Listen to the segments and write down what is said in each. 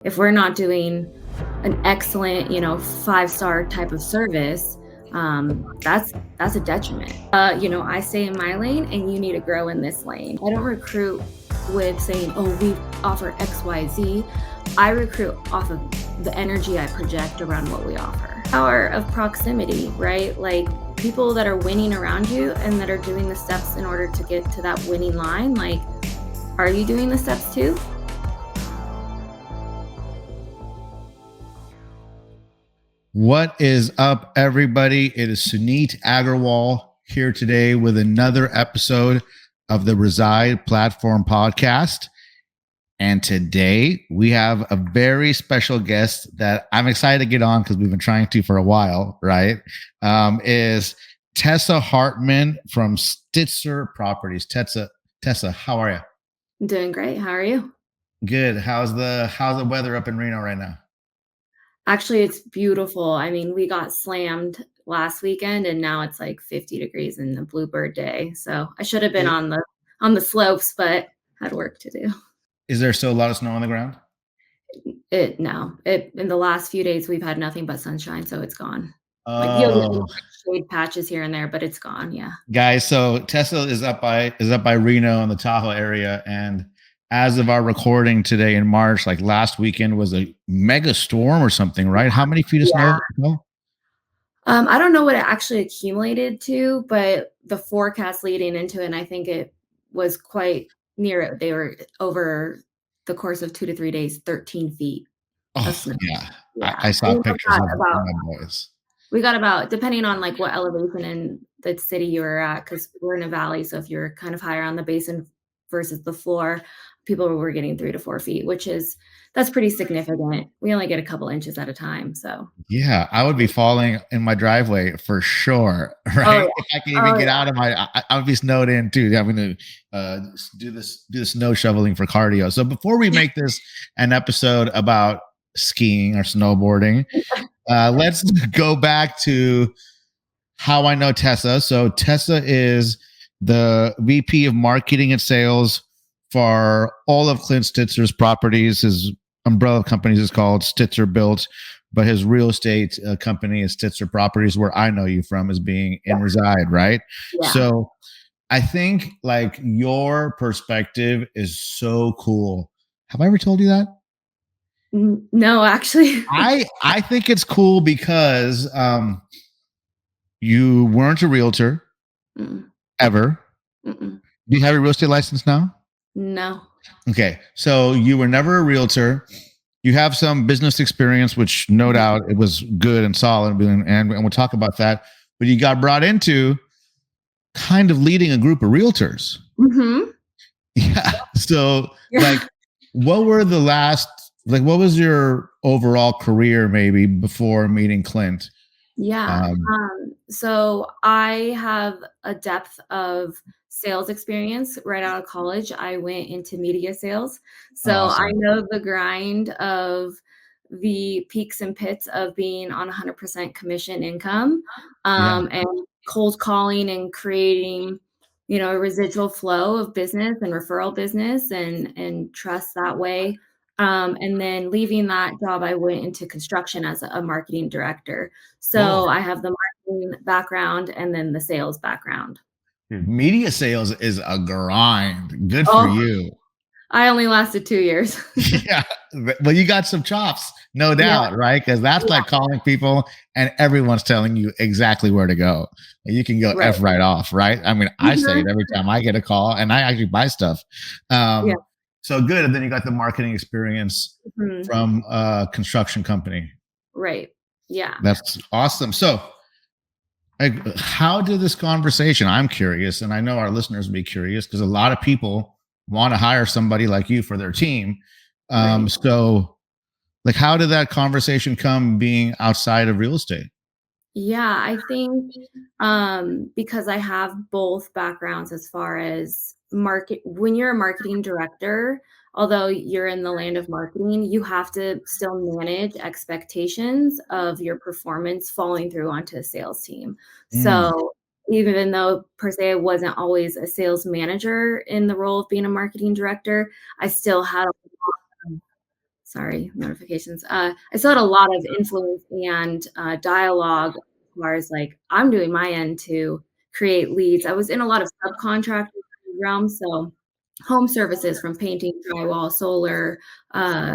If we're not doing an excellent, 5-star type of service, that's a detriment. I stay in my lane and you need to grow in this lane. I don't recruit with saying, oh, we offer XYZ. I recruit off of the energy I project around what we offer. Power of proximity, right? Like people that are winning around you and that are doing the steps in order to get to that winning line. Like, are you doing the steps too? What is up, everybody? It is Suneet Agarwal here today with another episode of the Reside Platform Podcast. And today we have a very special guest that I'm excited to get on because we've been trying to for a while, right? Is Tessa Hartman from Stitser Properties. Tessa, how are you? I'm doing great. How are you? Good. How's the weather up in Reno right now? Actually, it's beautiful. I mean, we got slammed last weekend and now it's like 50 degrees in the bluebird day. So I should have been on the slopes, but had work to do. Is there still a lot of snow on the ground? In the last few days we've had nothing but sunshine, so it's gone. Like you'll get shade patches here and there, but it's gone. Yeah. Guys, so Tessa is up by Reno in the Tahoe area, and as of our recording today in March, like last weekend was a mega storm or something, right? How many feet of snow? I don't know what it actually accumulated to, but the forecast leading into it, and I think it was quite near it. They were over the course of 2 to 3 days, 13 feet of snow. Yeah. I saw pictures of my boys. We got about, depending on like what elevation in the city you were at, because we're in a valley. So if you're kind of higher on the basin versus the floor, people were getting 3 to 4 feet, that's pretty significant. We only get a couple inches at a time. So yeah, I would be falling in my driveway for sure. Right. If I can even get out of I would be snowed in too. I'm going to do the snow shoveling for cardio. So before we make this an episode about skiing or snowboarding, let's go back to how I know Tessa. So Tessa is the VP of Marketing and Sales for all of Clint Stitzer's properties. His umbrella companies is called Stitser Built, but his real estate company is Stitser Properties, where I know you from as being in Reside, right? Yeah. So I think like your perspective is so cool. Have I ever told you that? No, actually. I think it's cool because you weren't a realtor ever. Do you have a real estate license now? No. Okay. So you were never a realtor. You have some business experience, which no doubt it was good and solid. And we'll talk about that. But you got brought into kind of leading a group of realtors. Mm-hmm. Yeah. So like, what was your overall career maybe before meeting Clint? Yeah. So I have a depth of sales experience right out of college. I went into media sales. So awesome. I know the grind of the peaks and pits of being on 100% commission income, and cold calling and creating, a residual flow of business and referral business and trust that way. And then leaving that job, I went into construction as a marketing director. So I have the marketing background and then the sales background. Media sales is a grind. Good for you. I only lasted 2 years. Yeah. Well, you got some chops, no doubt, right? Because that's like calling people and everyone's telling you exactly where to go. You can go F right off, right? I mean, I say it every time I get a call and I actually buy stuff. So good. And then you got the marketing experience from a construction company. Right. Yeah. That's awesome. So like, how did this conversation, I'm curious, and I know our listeners will be curious because a lot of people want to hire somebody like you for their team. So like, how did that conversation come being outside of real estate? Yeah, I think because I have both backgrounds as far as when you're a marketing director, although you're in the land of marketing, you have to still manage expectations of your performance falling through onto a sales team. So even though per se I wasn't always a sales manager in the role of being a marketing director, I still had a lot of Sorry, notifications. I still had a lot of influence and dialogue as far as like I'm doing my end to create leads. I was in a lot of subcontract realms, so home services from painting, drywall, solar,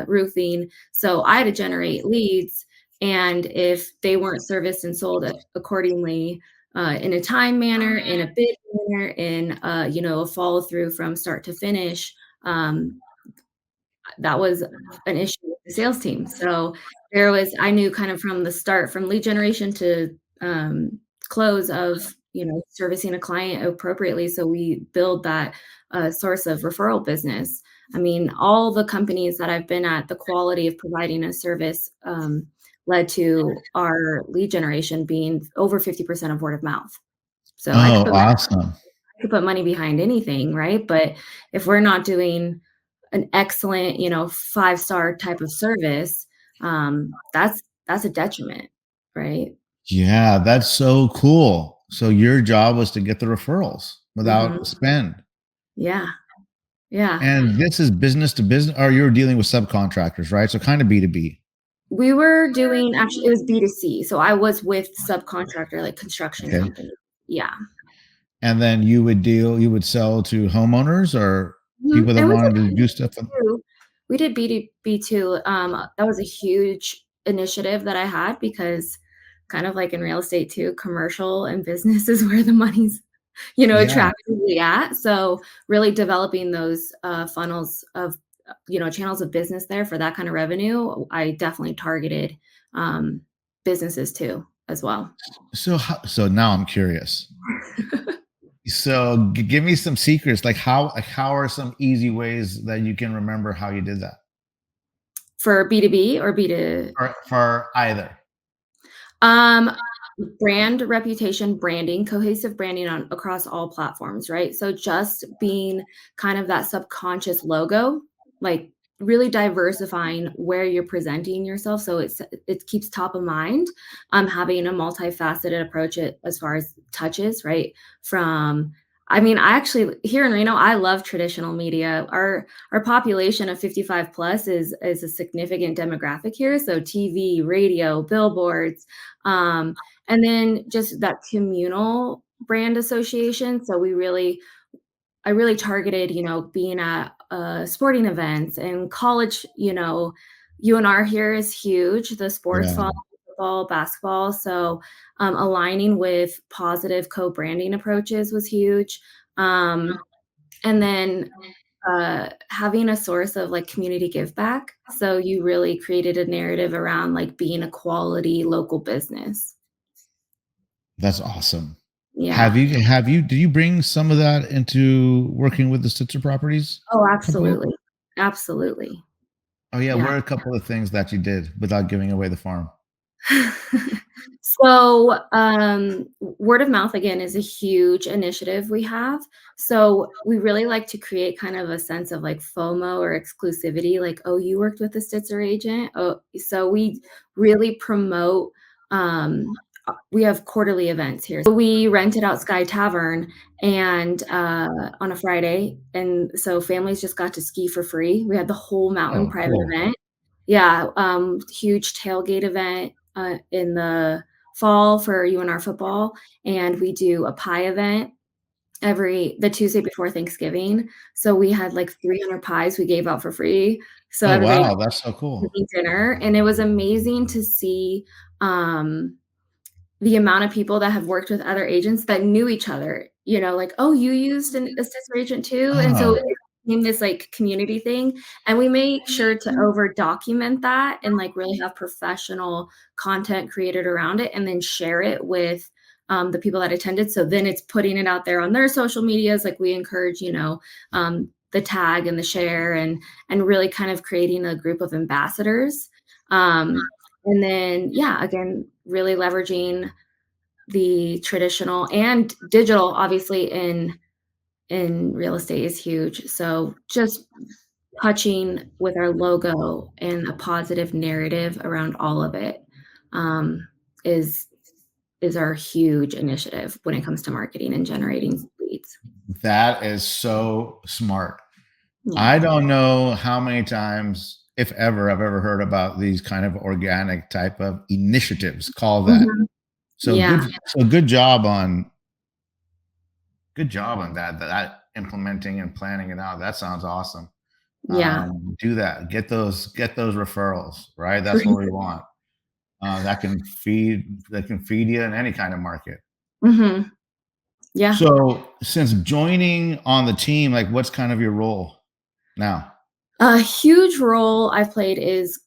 roofing. So I had to generate leads, and if they weren't serviced and sold accordingly in a time manner, in a bid manner, in a follow through from start to finish. That was an issue with the sales team. So I knew kind of from the start, from lead generation to close of, servicing a client appropriately. So we build that source of referral business. I mean, all the companies that I've been at, the quality of providing a service led to our lead generation being over 50% of word of mouth. So Oh, awesome. I could put money behind anything, right? But if we're not doing an excellent, 5-star type of service, that's a detriment, right? Yeah, that's so cool. So your job was to get the referrals Mhm. without spend. Yeah, yeah. And this is business to business, or you're dealing with subcontractors, right? So kind of B2B. We were doing actually, it was B2C, so I was with subcontractor, like construction Okay. company. Yeah. And then you would sell to homeowners or Mhm, people that and we wanted to did do stuff. B2B too. We did B2B too. That was a huge initiative that I had because kind of like in real estate too, commercial and business is where the money's, Yeah. attractively at. So really developing those funnels of, channels of business there for that kind of revenue. I definitely targeted um, businesses too as well. So now I'm curious. So give me some secrets. How are some easy ways that you can remember how you did that? For B2B or B2, For either. Um, brand reputation, branding, cohesive branding on across all platforms, right? So just being kind of that subconscious logo, like really diversifying where you're presenting yourself so it keeps top of mind. Having a multifaceted approach as far as touches, right? From I mean, I actually here in Reno, I love traditional media. Our population of 55 plus is a significant demographic here. So TV, radio, billboards, um, and then just that communal brand association. So I really targeted, being at sporting events and college, UNR here is huge, the sports Yeah. football, basketball. So aligning with positive co-branding approaches was huge. And then having a source of like community give back. So you really created a narrative around like being a quality local business. That's awesome. Yeah. Did you bring some of that into working with the Stitser Properties Oh, company? absolutely. Absolutely. Oh yeah, Yeah. what are a couple of things that you did without giving away the farm? So, word of mouth again is a huge initiative we have. So we really like to create kind of a sense of like FOMO or exclusivity, like, oh, you worked with a Stitser agent. Oh, so we really promote. We have quarterly events here. So we rented out Sky Tavern and on a Friday, and so families just got to ski for free. We had the whole mountain Oh, private cool. event. Yeah, huge tailgate event in the fall for UNR football, and we do a pie event the Tuesday before Thanksgiving. So we had like 300 pies we gave out for free. So Oh everybody wow, that's so cool. making dinner, and it was amazing to see um, the amount of people that have worked with other agents that knew each other, like, "Oh, you used an assessor agent too?" And so Oh, it became this, like, community thing, and we make sure to over document that and, like, really have professional content created around it and then share it with, the people that attended, so then it's putting it out there on their social medias, like, we encourage, the tag and the share and really kind of creating a group of ambassadors, and then, yeah, again, really leveraging the traditional and digital, obviously, in real estate is huge. So just touching with our logo and a positive narrative around all of it, um, is is our huge initiative when it comes to marketing and generating leads. that is so smart. Yeah. I don't know how many times if ever, I've ever heard about these kind of organic type of initiatives. Call that. Mhm. So Yeah, good. So good job on that implementing and planning it out. That sounds awesome. yeah. Do that. Get those referrals, right? That's what we want. That can feed you in any kind of market. Mhm. Yeah. So since joining on the team, like what's kind of your role now? A huge role I've played is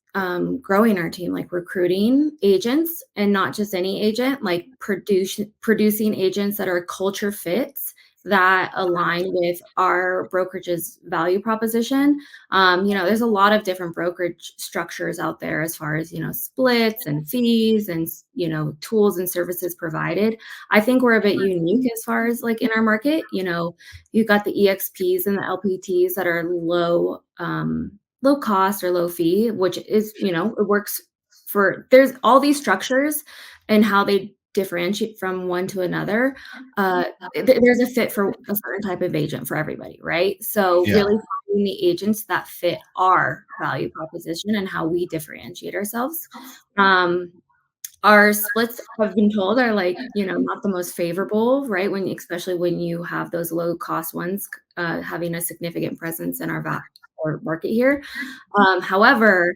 growing our team, like recruiting agents, and not just any agent, like producing agents that are culture fits that align with our brokerage's value proposition. There's a lot of different brokerage structures out there as far as splits and fees and tools and services provided. I think we're a bit unique as far as like in our market. You've got the EXPs and the LPTs that are low cost or low fee, which is, it works for there's all these structures and how they differentiate from one to another. There's a fit for a certain type of agent for everybody, right? So Yeah, really finding the agents that fit our value proposition and how we differentiate ourselves. Um, our splits, I've been told, are like, not the most favorable, right? Especially when you have those low cost ones, having a significant presence in our market here. However,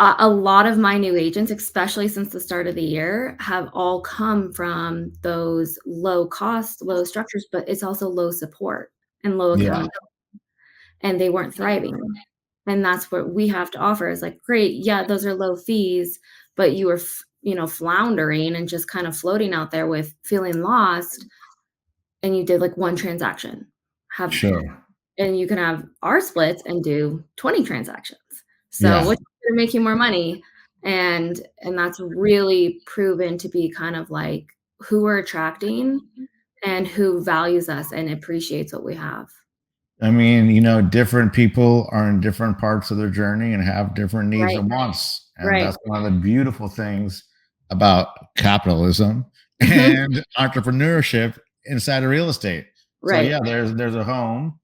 a lot of my new agents, especially since the start of the year, have all come from those low cost, low structures, but it's also low support and low yeah. accountability, and they weren't thriving. And that's what we have to offer is like, great, yeah, those are low fees, but you were, floundering and just kind of floating out there with feeling lost, and you did like one transaction. Have Sure. and you can have our splits and do 20 transactions. So Yeah. which is gonna make you more money? And that's really proven to be kind of like who we're attracting and who values us and appreciates what we have. I mean, different people are in different parts of their journey and have different needs Right, and wants. And right. that's one of the beautiful things about capitalism and entrepreneurship inside of real estate. So Right. yeah, there's a home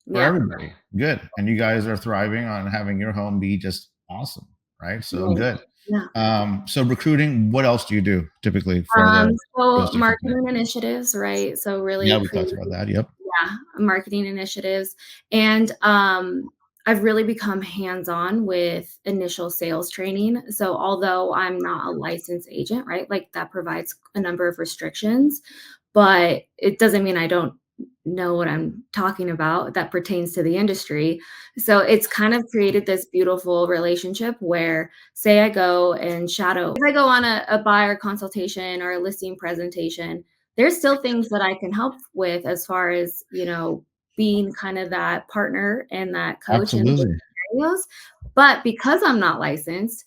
for Yeah, everybody. Good. And you guys are thriving on having your home be just awesome. Right. So right. good. Yeah. So recruiting, what else do you do typically for the real So estate company? marketing initiatives, right? So Yeah, really we talked creating, about that. Yep. yeah, marketing initiatives. And I've really become hands-on with initial sales training. So although I'm not a licensed agent, right? Like that provides a number of restrictions, but it doesn't mean I don't know what I'm talking about that pertains to the industry. So it's kind of created this beautiful relationship where say I go and shadow, if I go on a buyer consultation or a listing presentation, there's still things that I can help with as far as, being kind of that partner and that coach in those Absolutely. scenarios. But because I'm not licensed,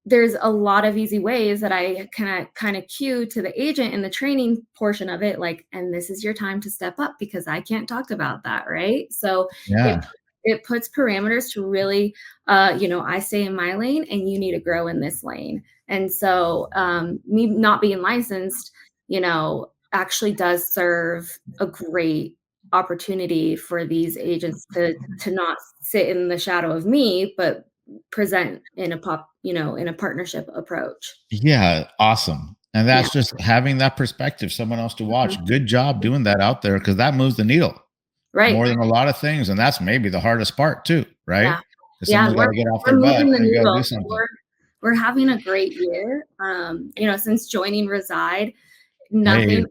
there's a lot of easy ways that I kind of cue to the agent in the training portion of it, like, and this is your time to step up because I can't talk about that, right? So it Yeah. it puts parameters to really, I stay in my lane and you need to grow in this lane. And so me not being licensed, actually does serve a great opportunity for these agents to not sit in the shadow of me, but present in a partnership approach. Yeah, awesome. And Yeah. that's just having that perspective, someone else to watch. Mhm. Good job doing that out there because that moves the needle more Right. than a lot of things. And that's maybe the hardest part too, right? Yeah. Because Yeah, someone's got we're to get off we're their butt moving the and go do needle. something. We're having a great year. Since joining Reside, Hey, nothing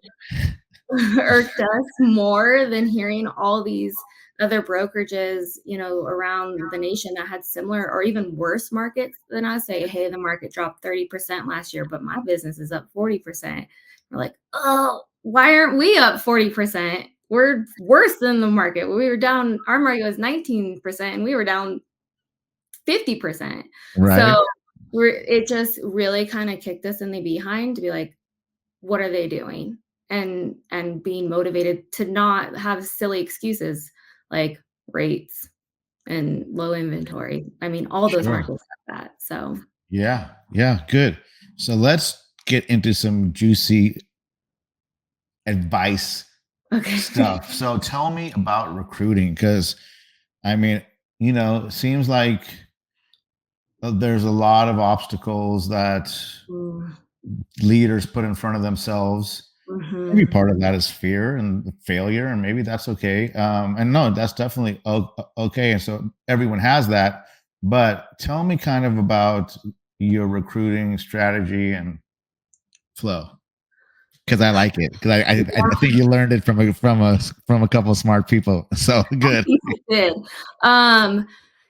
irked us more than hearing all these other brokerages, around the nation that had similar or even worse markets than us say, "Hey, the market dropped 30% last year, but my business is up 40%." We're like, "Oh, why aren't we up 40%? We're worse than the market. We were down, our market was 19% and we were down 50%." right? So it just really kind of kicked us in the behind to be like, what are they doing? And being motivated to not have silly excuses like rates and low inventory. I mean, all those Sure. markets have that. So, Yeah. Yeah. Good. So let's get into some juicy advice okay. stuff. So tell me about recruiting because I mean, seems like there's a lot of obstacles that Mm, leaders put in front of themselves. Maybe mhm. part of that is fear and failure, and maybe that's okay. And no, that's definitely okay. And so everyone has that. But tell me kind of about your recruiting strategy and flow, because I like it. Because I think you learned it from a couple of smart people. So good. I did. Um,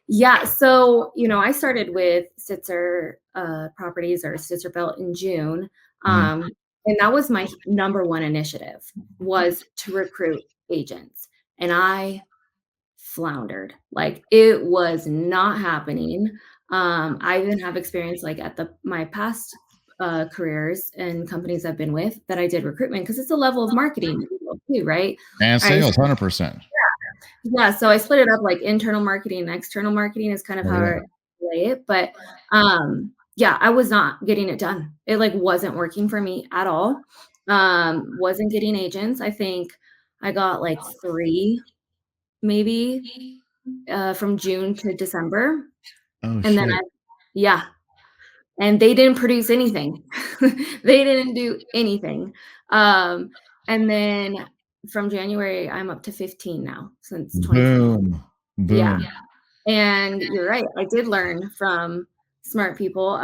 yeah, so, I started with Stitser, Properties or Stitser Built in June, Mhm. and that was my number one initiative, was to recruit agents, and I floundered. Like, it was not happening. I even have experience, like, at my past, careers and companies I've been with that I did recruitment because it's a level of marketing too, right? And I sales, 100%. Yeah, so I split it up like internal marketing and external marketing is kind of Oh how I yeah. lay it, but, yeah, I was not getting it done. It, like, wasn't working for me at all. Wasn't getting agents. I think I got, like, 3 maybe, from June to December, Oh and then shit. yeah, and they didn't produce anything. They didn't do anything. Um, and then from January, I'm up to 15 now since 2020. Boom. Yeah. Boom. And you're right, I did learn from smart people.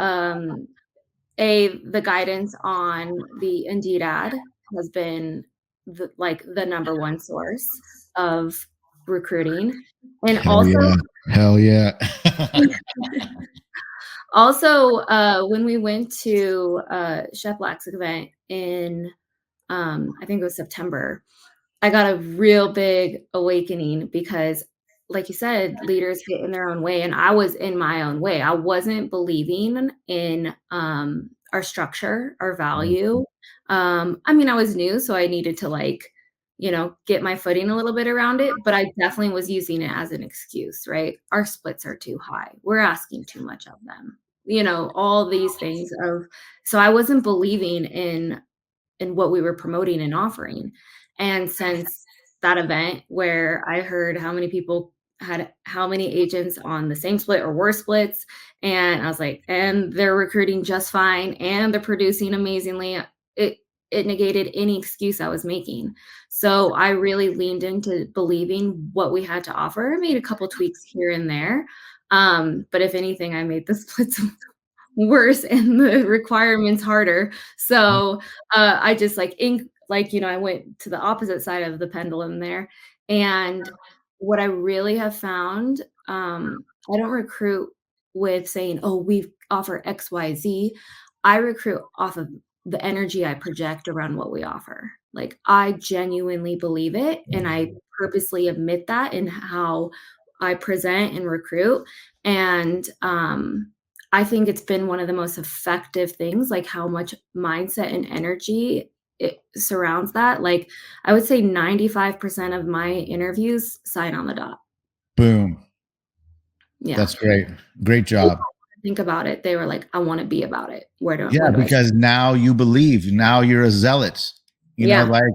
The guidance on the Indeed ad has been the number one source of recruiting. And Hell yeah. Hell yeah. when we went to Chef Black's event in I think it was September, I got a real big awakening because, like you said, leaders get in their own way, and I was in my own way. I wasn't believing in our structure, our value. I mean, I was new, so I needed to get my footing a little bit around it, but I definitely was using it as an excuse, right? Our splits are too high. We're asking too much of them. All these things of so I wasn't believing in what we were promoting and offering. And since that event where I heard how many people had how many agents on the same split or worse splits, and I was like, and they're recruiting just fine and they're producing amazingly, it it negated any excuse I was making. So I really leaned into believing what we had to offer. I made a couple tweaks here and there. But if anything, I made the splits worse and the requirements harder. So, I just I went to the opposite side of the pendulum there. And what I really have found, I don't recruit with saying, "Oh, we offer XYZ." I recruit off of the energy I project around what we offer. Like, I genuinely believe it, and I purposely admit that in how I present and recruit. And, I think it's been one of the most effective things, like, how much mindset and energy it surrounds that. Like, I would say 95% of my interviews sign on the dot. Boom. Yeah. That's great. Great They job. don't think about it. They were like, "I wanna be about it. Yeah, Where do I s." because now you believe. Now you're a zealot. Yeah. Like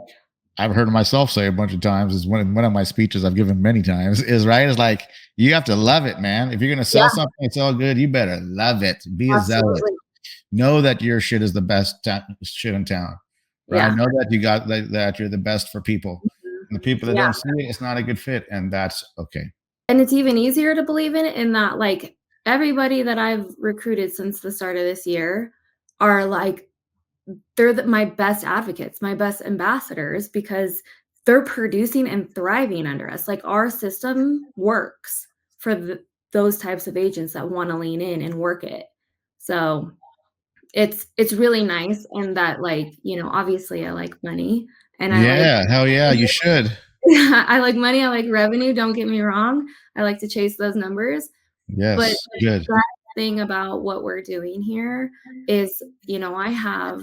I've heard myself say a bunch of times, is one of my speeches I've given many times, is right. It's like you have to love it, man. If you're gonna Yeah, sell something, it's all good. You better love it. Be a zealot. absolutely. Know that your shit is the best shit in town. Right? Yeah. Know that you got that you're the best for people. Mhm. And the people that Yeah. don't see it, it's not a good fit, and that's okay. And it's even easier to believe in it in that, like, everybody that I've recruited since the start of this year are, like, they're my best advocates, my best ambassadors because they're producing and thriving under us. Like, our system works for those types of agents that wanna lean in and work it. So, it's really nice and that, obviously I like money and I like Yeah, hell yeah, you should. I like money, I like revenue, don't get me wrong. I like to chase those numbers, but Yes, good. the thing about what we're doing here is, I have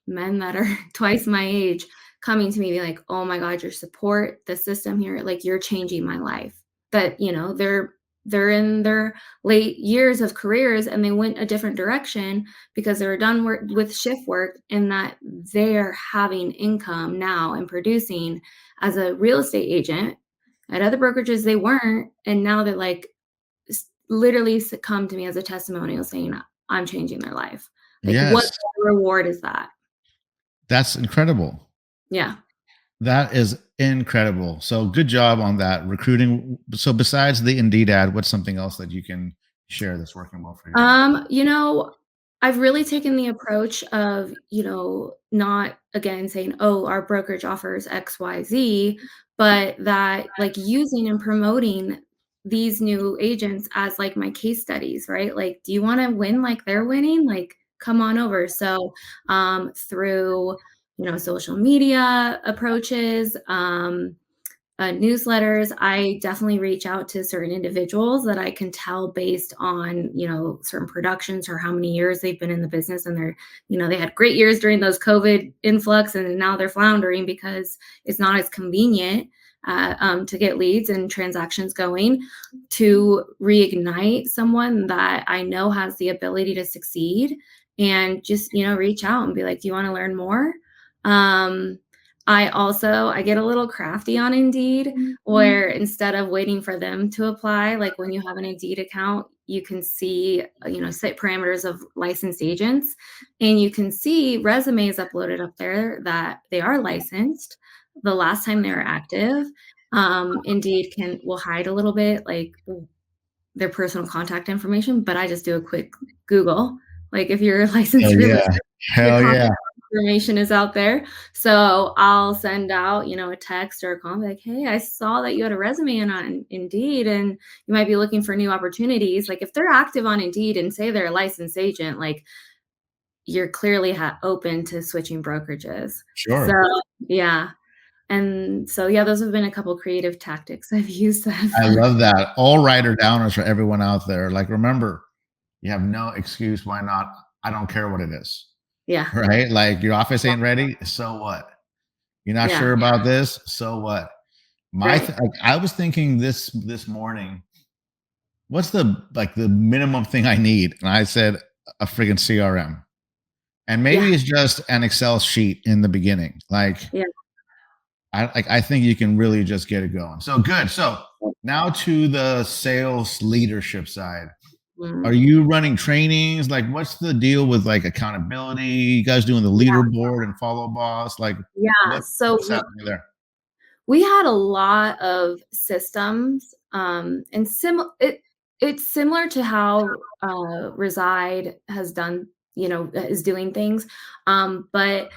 men that are twice my age coming to me be like, "Oh my god, your support, the system here, like, you're changing my life." But, they're in their late years of careers and they went a different direction because they were done with shift work and that they're having income now and producing as a real estate agent At other brokerages, they weren't, and now they're like literally come to me as a testimonial saying I'm changing their life. Like, what Yes. reward is that? That's incredible. Yeah. That is incredible. So good job on that recruiting. So besides the Indeed ad, what's something else that you can share that's working well for you? You know, I've really taken the approach of, not again saying, "Oh, our brokerage offers XYZ," but that like using and promoting these new agents as like my case studies, right? Like, do you want to win like they're winning? Like, come on over. So, through, social media approaches, newsletters, I definitely reach out to certain individuals that I can tell based on, certain productions or how many years they've been in the business. And they had great years during those COVID influx, and now they're floundering because it's not as convenient to get leads and transactions going. To reignite someone that I know has the ability to succeed, and just, reach out and be like, do you want to learn more? Um, I get a little crafty on Indeed, where instead of waiting for them to apply, like when you have an Indeed account, you can see, set parameters of licensed agents, and you can see resumes uploaded up there that they are licensed the last time they were active. Indeed will hide a little bit, like their personal contact information, but I just do a quick Google. Like, if you're a licensed Hell realtor, yeah. your Hell contact yeah. information is out there. So I'll send out, a text or a call like, "Hey, I saw that you had a resume on Indeed and you might be looking for new opportunities." Like, if they're active on Indeed and say they're a licensed agent, like, you're clearly open to switching brokerages. So, Sure. yeah. And so, yeah, those have been a couple creative tactics I've used that have I worked. love that. All writer downers for everyone out there. Like, remember, you have no excuse. Why not? I don't care what it is. Yeah. Right? Like, your office ain't ready. So what? You're not Yeah. sure about this. So what? Right. Like, I was thinking this morning, what's the minimum thing I need? And I said a friggin' CRM. And Yeah. maybe it's just an Excel sheet in the beginning. Like, Yeah. I think you can really just get it going. So good. So now to the sales leadership side. Are Mm. you running trainings? Like, what's the deal with like accountability? You guys doing the leaderboard and follow boss? Like, Yeah. So what's happening there? we had a lot of systems, and it's similar to how Reside has done, is doing things. But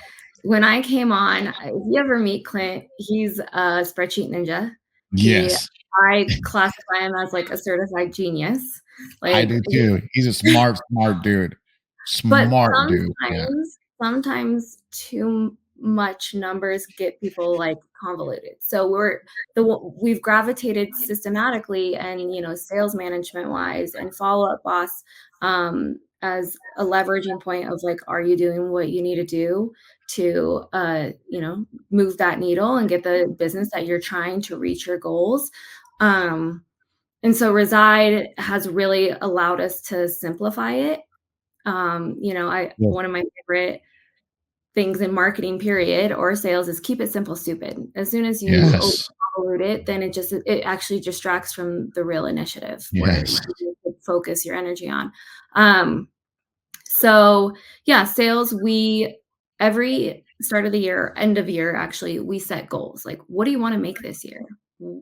when I came on, if you ever meet Clint, he's a spreadsheet ninja. He Yes, I classify him as like a certified genius. I Like, do too. He's a smart dude. but Smart dude. Yeah. sometimes too much numbers get people like convoluted. So we've gravitated systematically and, sales management wise and follow up boss, as a leveraging point of like, are you doing what you need to do to move that needle and get the business that you're trying to reach your goals. And so Reside has really allowed us to simplify it. I Yeah. one of my favorite things in marketing period or sales is keep it simple, stupid. As soon as you Yes. overload it, then it actually distracts from the real initiative where Yes. you could focus your energy on. So yeah, sales, we every start of the year, end of year, actually, we set goals. Like, what do you want to make this year?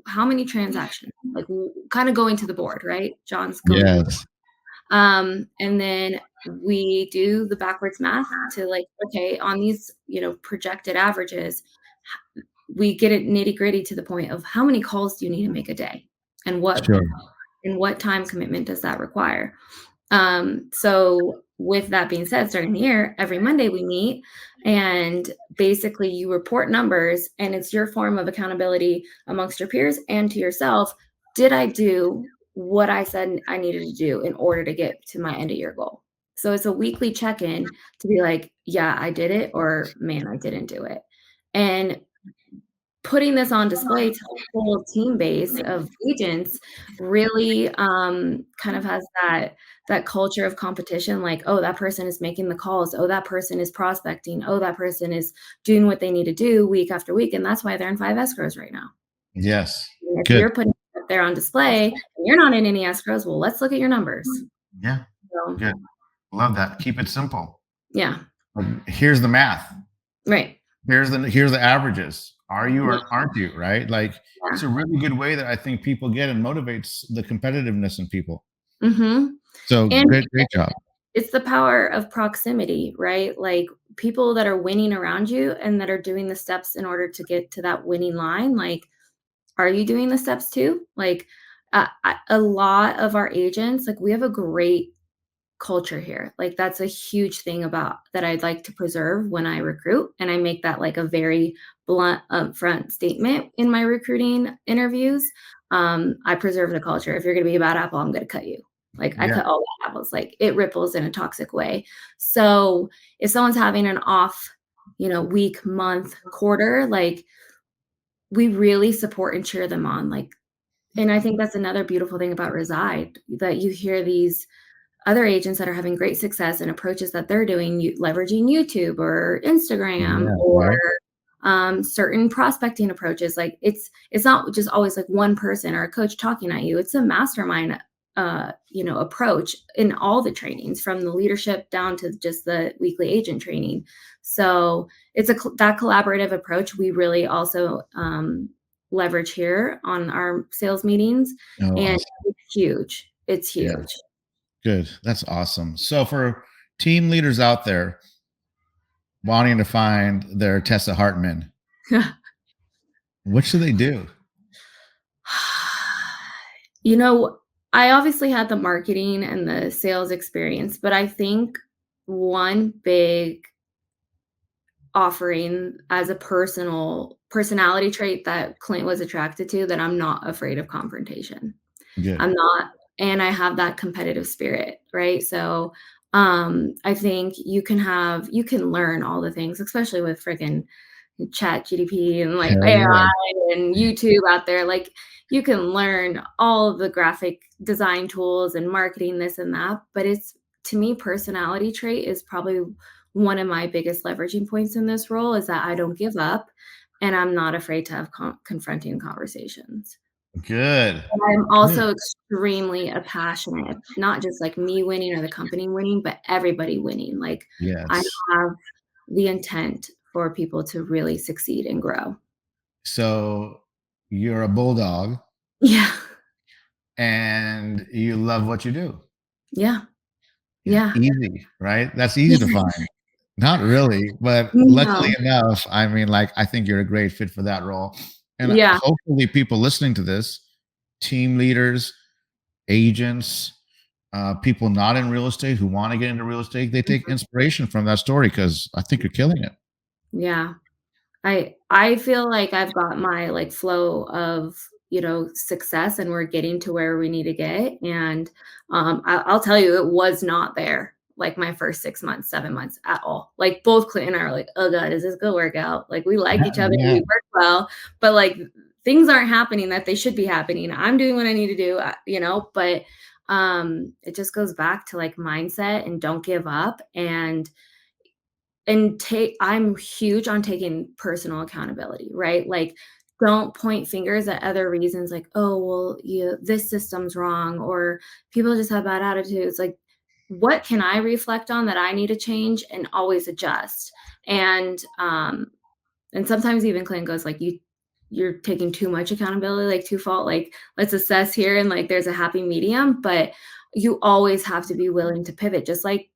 How many transactions? Like, kind of going to the board, right? John's going to the board. Yes. And then we do the backwards math to like, okay, on these, projected averages, we get it nitty gritty to the point of how many calls do you need to make a day, and Sure. what time commitment does that require? So with that being said, starting the year, every Monday we meet and basically you report numbers, and it's your form of accountability amongst your peers and to yourself. Did I do what I said I needed to do in order to get to my end of year goal? So it's a weekly check-in to be like, yeah, I did it, or man, I didn't do it. And putting this on display to a whole team base of agents really kind of has that culture of competition. Like, oh, that person is making the calls. Oh, that person is prospecting. Oh, that person is doing what they need to do week after week. And that's why they're in 5 escrows right now. Yes. And if Good. you're putting it up there on display and you're not in any escrows, well, let's look at your numbers. Yeah. So, Good. Love that. Keep it simple. yeah, Here's the math. right. Here's the averages. Are you Yeah, or aren't you, right? Like it's yeah. a really good way that I think people get and motivates the competitiveness in people. Mhm. So And great job. it's the power of proximity, right? Like, people that are winning around you and that are doing the steps in order to get to that winning line, like, are you doing the steps too? Like, a lot of our agents, like, we have a great culture here. Like, that's a huge thing about that I'd like to preserve when I recruit, and I make that, like, a very blunt, upfront statement in my recruiting interviews. I preserve the culture. If you're gonna be a bad apple, I'm gonna cut you. Like, I Yeah. cut all bad apples, like, it ripples in a toxic way. So, if someone's having an off, week, month, quarter, like, we really support and cheer them on, like, and I think that's another beautiful thing about Reside, that you hear these other agents that are having great success and approaches that they're doing, leveraging YouTube or Instagram Yeah. or Right. certain prospecting approaches. Like, it's not just always like one person or a coach talking at you. It's a mastermind, approach in all the trainings, from the leadership down to just the weekly agent training. So it's that collaborative approach we really also leverage here on our sales meetings, Oh, and awesome. it's huge. It's Yeah. huge. Good. That's awesome. So for team leaders out there wanting to find their Tessa Hartman, what should they do? You know, I obviously had the marketing and the sales experience, but I think one big offering as a personality trait that Clint was attracted to, that I'm not afraid of confrontation. Good. I'm not, and I have that competitive spirit, right? So, I think you can learn all the things, especially with friggin' Chat GDP and like Hell yeah. AI and YouTube out there. Like, you can learn all of the graphic design tools and marketing, this and that. But to me, personality trait is probably one of my biggest leveraging points in this role, is that I don't give up and I'm not afraid to have confronting conversations. Good. I'm Good. also extremely passionate, not just like me winning or the company winning, but everybody winning. Like, I Yes. have the intent for people to really succeed and grow. So you're a bulldog Yeah. and you love what you do. Yeah. Yeah. Yeah. Easy, right? That's easy to find. Not really, but luckily No. enough, I mean, like, I think you're a great fit for that role. And Yeah. hopefully, people listening to this, team leaders, agents, people not in real estate who want to get into real estate, they take inspiration from that story because I think you're killing it. Yeah. I feel like I've got my, like, flow of, success, and we're getting to where we need to get, and, I'll tell you, it was not there, like, my first 6 months, 7 months at all. Like, both Clint and I are like, "Oh god, is this gonna work out?" Like, we like each other, Yeah, we work well, but, like, things aren't happening that they should be happening. I'm doing what I need to do, but, it just goes back to, like, mindset and don't give up, and take I'm huge on taking personal accountability, right? Like, don't point fingers at other reasons, like, "Oh, well, this system's wrong," or people just have bad attitudes. Like, what can I reflect on that I need to change and always adjust? And sometimes even Clint goes like, you're taking too much accountability, like, too fault, like, let's assess here, and like there's a happy medium, but you always have to be willing to pivot, just like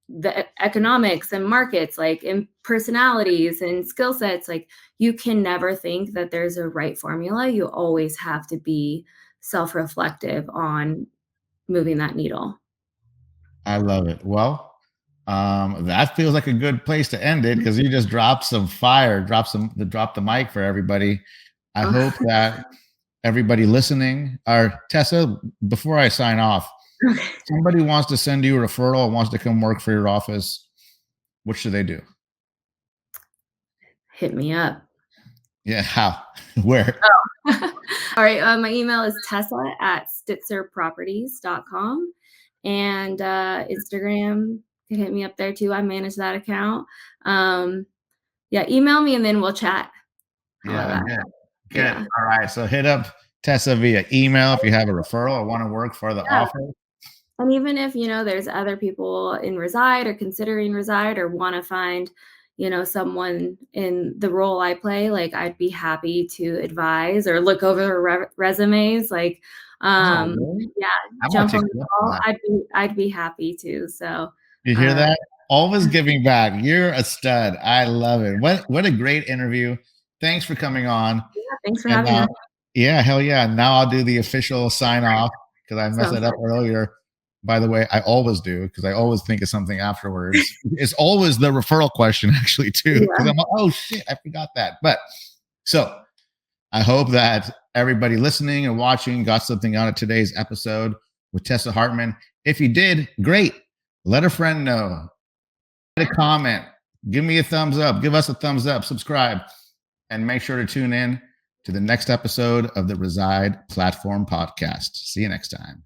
the economics and markets, like, in personalities and skill sets. Like, you can never think that there's a right formula. You always have to be self-reflective on moving that needle. I love it. Well, that feels like a good place to end it because you just dropped some fire, drop the mic for everybody. I hope Ugh. that everybody listening, or Tessa, before I sign off, Okay. somebody wants to send you a referral, wants to come work for your office, what should they do? Hit me up. Yeah, how? Where? All right, my email is tessa@stitserproperties.com, and, Instagram, can hit me up there too. I manage that account. Yeah, email me and then we'll chat. How about Yeah, that? good. Good. Yeah. All right. So hit up Tessa via email if you have a referral or want to work for the Yeah. offer. And even if, there's other people in Reside or considering Reside or want to find, someone in the role I play, like I'd be happy to advise or look over their resumes. Like, Oh, really? yeah, I might jump take on the you up on call. that. I'd be happy to. So, You hear uh, that? Always giving back. You're a stud. I love it. What a great interview. Thanks for coming on. yeah, thanks for And having me. yeah, hell yeah. Now I'll do the official sign off because I messed Sounds it up good. earlier. By the way, I always do because I always think of something afterwards. It's always the referral question, actually, too, because Yeah. I'm like, oh shit, I forgot that. But so I hope that everybody listening and watching got something out of today's episode with Tessa Hartman. If you did, great. Let a friend know. Write a comment. Give me a thumbs up. Give us a thumbs up. Subscribe. And make sure to tune in to the next episode of the Reside Platform Podcast. See you next time.